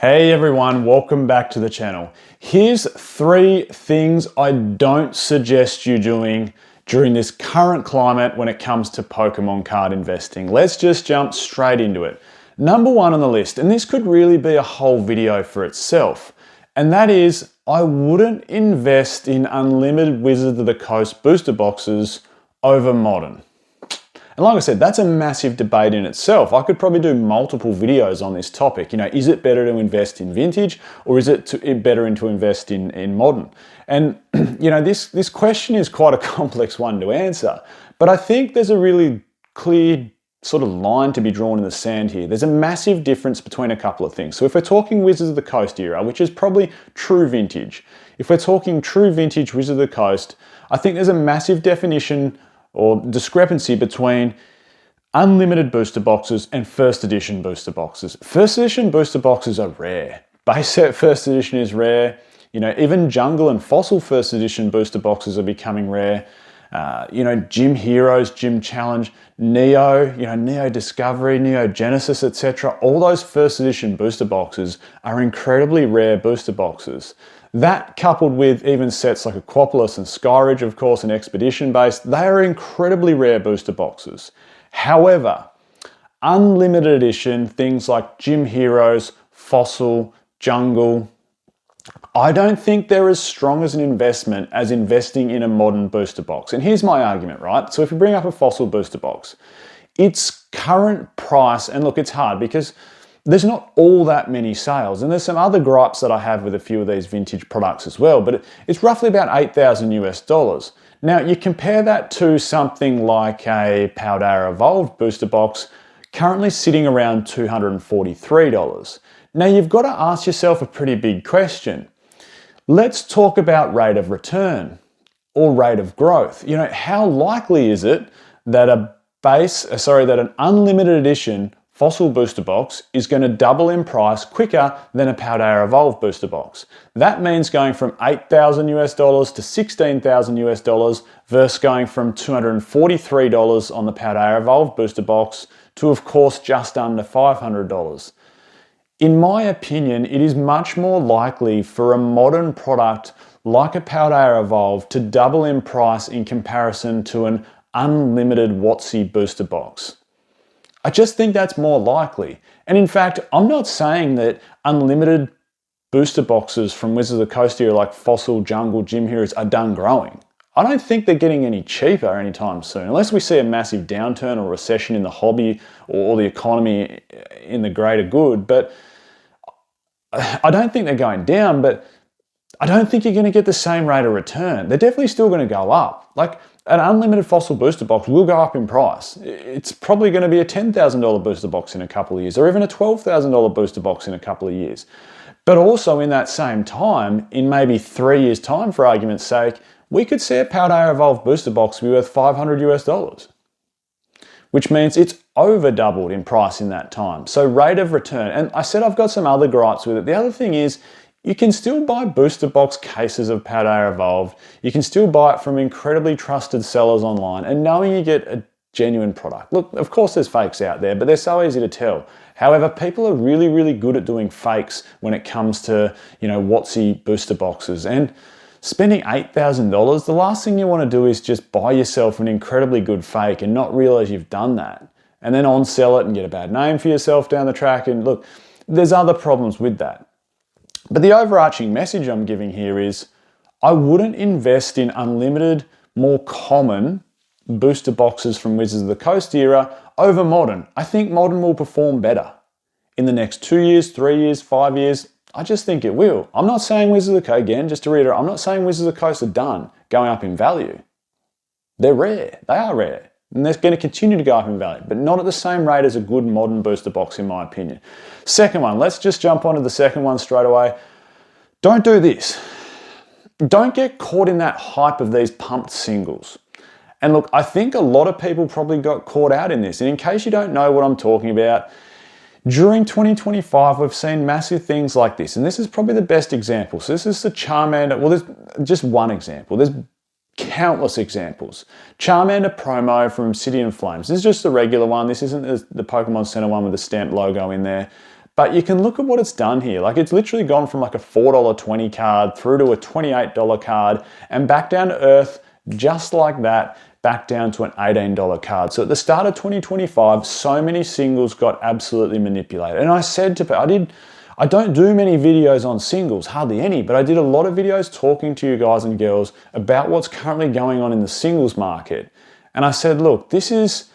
Hey everyone, welcome back to the channel. Here's 3 things I don't suggest you doing during this current climate when it comes to Pokemon card investing. Let's just jump straight into it. Number 1 on the list, and this could really be a whole video for itself, and that is I wouldn't invest in unlimited Wizards of the Coast booster boxes over modern. And like I said, that's a massive debate in itself. I could probably do multiple videos on this topic. Is it better to invest in vintage or is it better to invest in modern? And this question is quite a complex one to answer. But I think there's a really clear sort of line to be drawn in the sand here. There's a massive difference between a couple of things. So if we're talking Wizards of the Coast era, which is probably true vintage, if we're talking true vintage Wizards of the Coast, I think there's a massive definition or discrepancy between unlimited booster boxes and first edition booster boxes. First edition booster boxes are rare. Base set first edition is rare. Even Jungle and Fossil first edition booster boxes are becoming rare. Gym Heroes, Gym Challenge, Neo, Neo Discovery, Neo Genesis, etc. All those first edition booster boxes are incredibly rare booster boxes. That coupled with even sets like Aquapolis and Skyridge, of course, and Expedition based, they are incredibly rare booster boxes. However, unlimited edition, things like Gym Heroes, Fossil, Jungle, I don't think they're as strong as an investment as investing in a modern booster box. And here's my argument, right? So if you bring up a Fossil booster box, its current price, and look, it's hard because there's not all that many sales, and there's some other gripes that I have with a few of these vintage products as well, but it's roughly about $8,000 US. Now, you compare that to something like a Paldea Evolved booster box, currently sitting around $243. Now, you've got to ask yourself a pretty big question. Let's talk about rate of return or rate of growth. How likely is it that an unlimited edition Fossil booster box is going to double in price quicker than a Paldea Evolved booster box? That means going from $8,000 US to $16,000 US versus going from $243 on the Paldea Evolved booster box to, of course, just under $500. In my opinion, it is much more likely for a modern product like a Paldea Evolved to double in price in comparison to an unlimited WotC booster box. I just think that's more likely. And in fact, I'm not saying that unlimited booster boxes from Wizards of the Coast era like Fossil, Jungle, Gym Heroes are done growing. I don't think they're getting any cheaper anytime soon, unless we see a massive downturn or recession in the hobby or the economy in the greater good. But I don't think they're going down, but I don't think you're going to get the same rate of return. They're definitely still going to go up. Like an unlimited Fossil booster box will go up in price. It's probably going to be a $10,000 booster box in a couple of years, or even a $12,000 booster box in a couple of years. But also in that same time, in maybe 3 years' time, for argument's sake, we could see a Paldea Evolved booster box be worth $500 US, which means it's over doubled in price in that time. So rate of return, and I said I've got some other gripes with it. The other thing is, you can still buy booster box cases of Paldea Evolved. You can still buy it from incredibly trusted sellers online and knowing you get a genuine product. Look, of course there's fakes out there, but they're so easy to tell. However, people are really, really good at doing fakes when it comes to, WotC booster boxes. And spending $8,000, the last thing you want to do is just buy yourself an incredibly good fake and not realize you've done that. And then on-sell it and get a bad name for yourself down the track. And look, there's other problems with that. But the overarching message I'm giving here is I wouldn't invest in unlimited, more common booster boxes from Wizards of the Coast era over modern. I think modern will perform better in the next 2 years, 3 years, 5 years. I just think it will. I'm not saying Wizards of the Coast, again, just to reiterate, I'm not saying Wizards of the Coast are done going up in value. They're rare. They are rare. And they're going to continue to go up in value, but not at the same rate as a good modern booster box, in my opinion. Second one, let's just jump onto the second one straight away. Don't do this. Don't get caught in that hype of these pumped singles. And look, I think a lot of people probably got caught out in this. And in case you don't know what I'm talking about, during 2025, we've seen massive things like this. And this is probably the best example. So this is the Charmander. Well, there's just one example. There's countless examples. Charmander promo from City and Flames. This is just the regular one. This isn't the Pokemon Center one with the stamped logo in there. But you can look at what it's done here. Like, it's literally gone from like a $4.20 card through to a $28 card and back down to earth just like that, back down to an $18 card. So at the start of 2025, so many singles got absolutely manipulated. And I said to people, I don't do many videos on singles, hardly any, but I did a lot of videos talking to you guys and girls about what's currently going on in the singles market. And I said, look, this is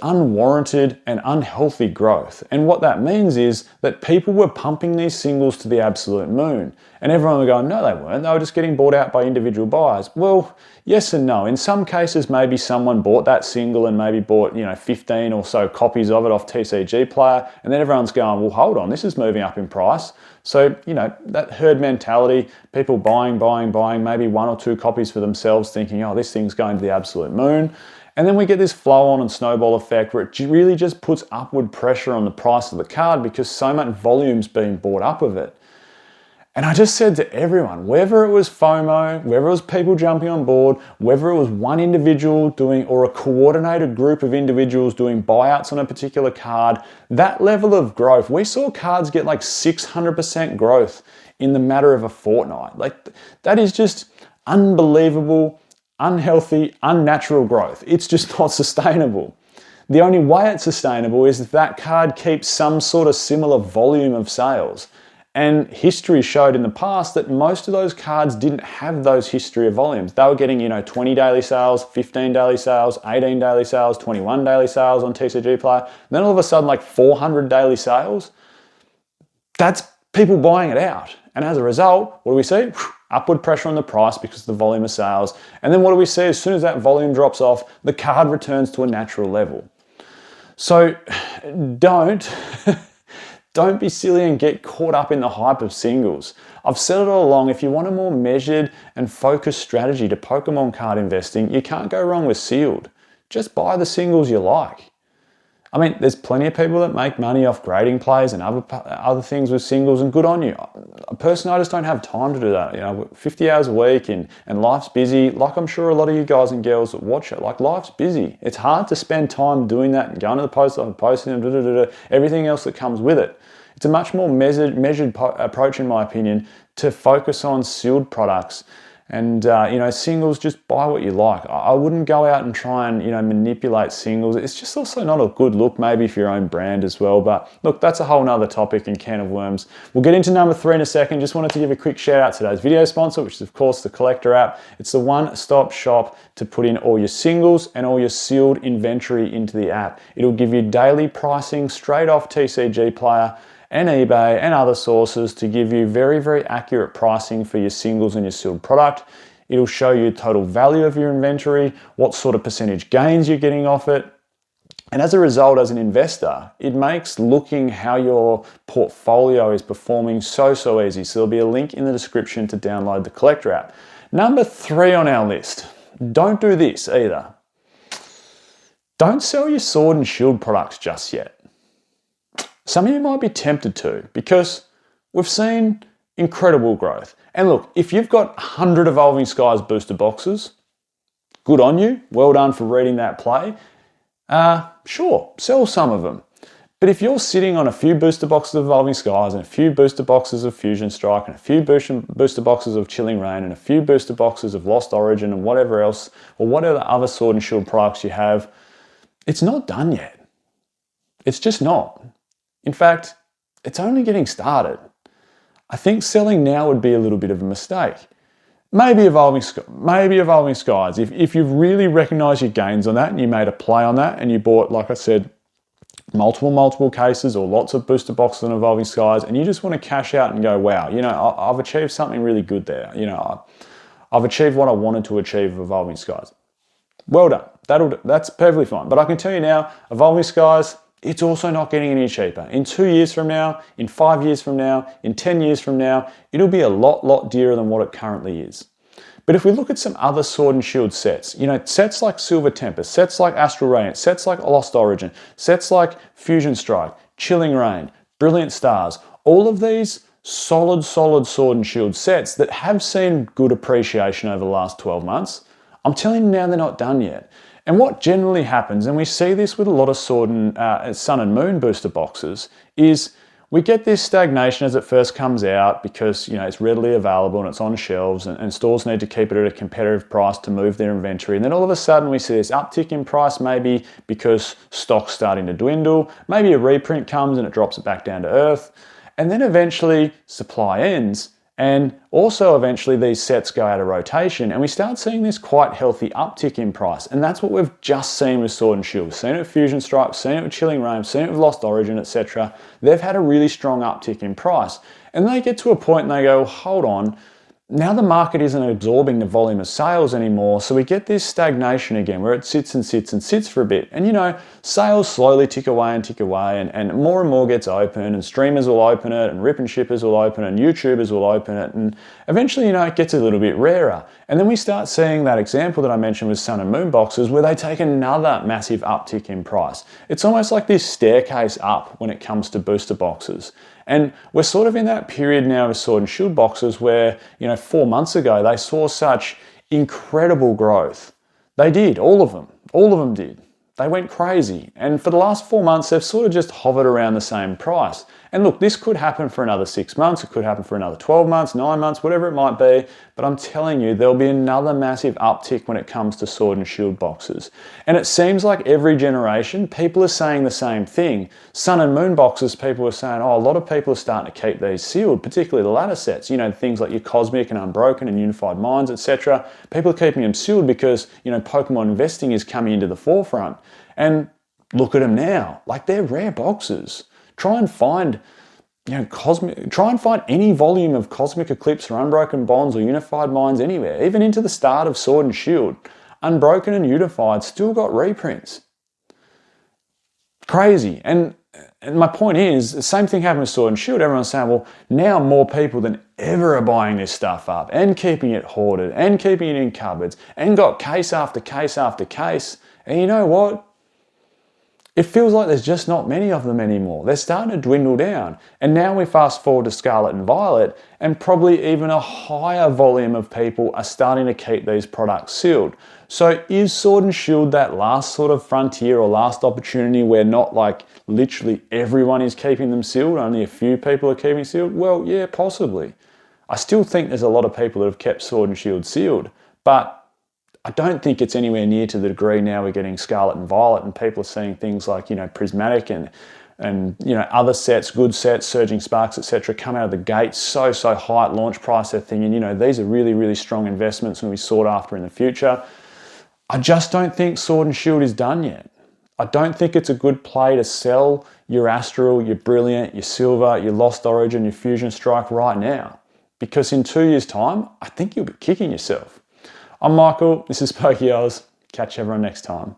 unwarranted and unhealthy growth. And what that means is that people were pumping these singles to the absolute moon. And everyone would go, no, they weren't. They were just getting bought out by individual buyers. Well, yes and no. In some cases, maybe someone bought that single and maybe bought, 15 or so copies of it off TCG Player. And then everyone's going, well, hold on, this is moving up in price. So, that herd mentality, people buying, maybe one or two copies for themselves thinking, oh, this thing's going to the absolute moon. And then we get this flow on and snowball effect where it really just puts upward pressure on the price of the card because so much volume's being bought up of it. And I just said to everyone, whether it was FOMO, whether it was people jumping on board, whether it was one individual doing or a coordinated group of individuals doing buyouts on a particular card, that level of growth, we saw cards get like 600% growth in the matter of a fortnight. Like, that is just unbelievable, unhealthy, unnatural growth. It's just not sustainable. The only way it's sustainable is if that card keeps some sort of similar volume of sales. And history showed in the past that most of those cards didn't have those history of volumes. They were getting, 20 daily sales, 15 daily sales, 18 daily sales, 21 daily sales on TCG Player. Then all of a sudden, like 400 daily sales. That's people buying it out. And as a result, what do we see? Upward pressure on the price because of the volume of sales. And then what do we see? As soon as that volume drops off, the card returns to a natural level. So don't be silly and get caught up in the hype of singles. I've said it all along, if you want a more measured and focused strategy to Pokemon card investing, you can't go wrong with sealed. Just buy the singles you like. I mean, there's plenty of people that make money off grading plays and other things with singles, and good on you. Personally, I just don't have time to do that. 50 hours a week and life's busy. Like, I'm sure a lot of you guys and girls that watch it, like, life's busy. It's hard to spend time doing that and going to the post office, posting them, everything else that comes with it. It's a much more measured approach, in my opinion, to focus on sealed products. And, singles, just buy what you like. I wouldn't go out and try and, manipulate singles. It's just also not a good look, maybe for your own brand as well. But look, that's a whole nother topic and can of worms. We'll get into number 3 in a second. Just wanted to give a quick shout out to today's video sponsor, which is, of course, the Collector app. It's the one-stop shop to put in all your singles and all your sealed inventory into the app. It'll give you daily pricing straight off TCG Player and eBay and other sources to give you very, very accurate pricing for your singles and your sealed product. It'll show you total value of your inventory, what sort of percentage gains you're getting off it. And as a result, as an investor, it makes looking how your portfolio is performing so easy. So there'll be a link in the description to download the Collector app. Number 3 on our list. Don't do this either. Don't sell your sword and shield products just yet. Some of you might be tempted to because we've seen incredible growth. And look, if you've got 100 Evolving Skies booster boxes, good on you. Well done for reading that play. Sure, sell some of them. But if you're sitting on a few booster boxes of Evolving Skies and a few booster boxes of Fusion Strike and a few booster boxes of Chilling Reign and a few booster boxes of Lost Origin and whatever else, or whatever other Sword and Shield products you have, it's not done yet. It's just not. In fact, it's only getting started. I think selling now would be a little bit of a mistake. Maybe Evolving Skies. If you've really recognized your gains on that and you made a play on that and you bought, like I said, multiple cases or lots of booster boxes on Evolving Skies and you just want to cash out and go, wow, I've achieved something really good there. I've achieved what I wanted to achieve with Evolving Skies. Well done. That's perfectly fine. But I can tell you now, Evolving Skies, it's also not getting any cheaper. In 2 years from now, in 5 years from now, in 10 years from now, it'll be a lot dearer than what it currently is. But if we look at some other Sword and Shield sets, sets like Silver Tempest, sets like Astral Radiant, sets like Lost Origin, sets like Fusion Strike, Chilling Reign, Brilliant Stars, all of these solid Sword and Shield sets that have seen good appreciation over the last 12 months, I'm telling you now they're not done yet. And what generally happens, and we see this with a lot of Sun and Moon booster boxes, is we get this stagnation as it first comes out because, it's readily available and it's on shelves, and stores need to keep it at a competitive price to move their inventory. And then all of a sudden we see this uptick in price, maybe because stock's starting to dwindle, maybe a reprint comes and it drops it back down to earth. And then eventually supply ends, and also eventually these sets go out of rotation, and we start seeing this quite healthy uptick in price. And that's what we've just seen with Sword and Shield. We've seen it with Fusion Strike, seen it with Chilling Reign, seen it with Lost Origin, etc. They've had a really strong uptick in price. And they get to a point and they go, hold on, now the market isn't absorbing the volume of sales anymore, so we get this stagnation again where it sits and sits and sits for a bit. And sales slowly tick away and more gets open, and streamers will open it, and rip and shippers will open it, and YouTubers will open it, and eventually, it gets a little bit rarer. And then we start seeing that example that I mentioned with Sun and Moon boxes where they take another massive uptick in price. It's almost like this staircase up when it comes to booster boxes. And we're sort of in that period now with Sword and Shield boxes where, 4 months ago, they saw such incredible growth. They did, all of them did. They went crazy. And for the last 4 months, they've sort of just hovered around the same price. And look, this could happen for another 6 months. It could happen for another 12 months, 9 months, whatever it might be. But I'm telling you, there'll be another massive uptick when it comes to Sword and Shield boxes. And it seems like every generation, people are saying the same thing. Sun and Moon boxes, people are saying, a lot of people are starting to keep these sealed, particularly the ladder sets. Things like your Cosmic and Unbroken and Unified Minds, etc. People are keeping them sealed because, Pokemon investing is coming into the forefront. And look at them now, like they're rare boxes. Try and find, any volume of Cosmic Eclipse or Unbroken Bonds or Unified Minds anywhere, even into the start of Sword and Shield. Unbroken and Unified still got reprints. Crazy. And my point is, the same thing happened with Sword and Shield. Everyone's saying, well, now more people than ever are buying this stuff up and keeping it hoarded and keeping it in cupboards and got case after case after case. And you know what? It feels like there's just not many of them anymore. They're starting to dwindle down. And now we fast forward to Scarlet and Violet, and probably even a higher volume of people are starting to keep these products sealed. So is Sword and Shield that last sort of frontier or last opportunity where not like literally everyone is keeping them sealed, only a few people are keeping sealed? Well, yeah, possibly. I still think there's a lot of people that have kept Sword and Shield sealed, but I don't think it's anywhere near to the degree now we're getting Scarlet and Violet, and people are seeing things like, Prismatic and other sets, good sets, Surging Sparks, etc., come out of the gate so high at launch price. They're thinking, these are really, really strong investments and we sought after in the future. I just don't think Sword and Shield is done yet. I don't think it's a good play to sell your Astral, your Brilliant, your Silver, your Lost Origin, your Fusion Strike right now. Because in 2 years' time, I think you'll be kicking yourself. I'm Michael, this is Poke Oz. Catch everyone next time.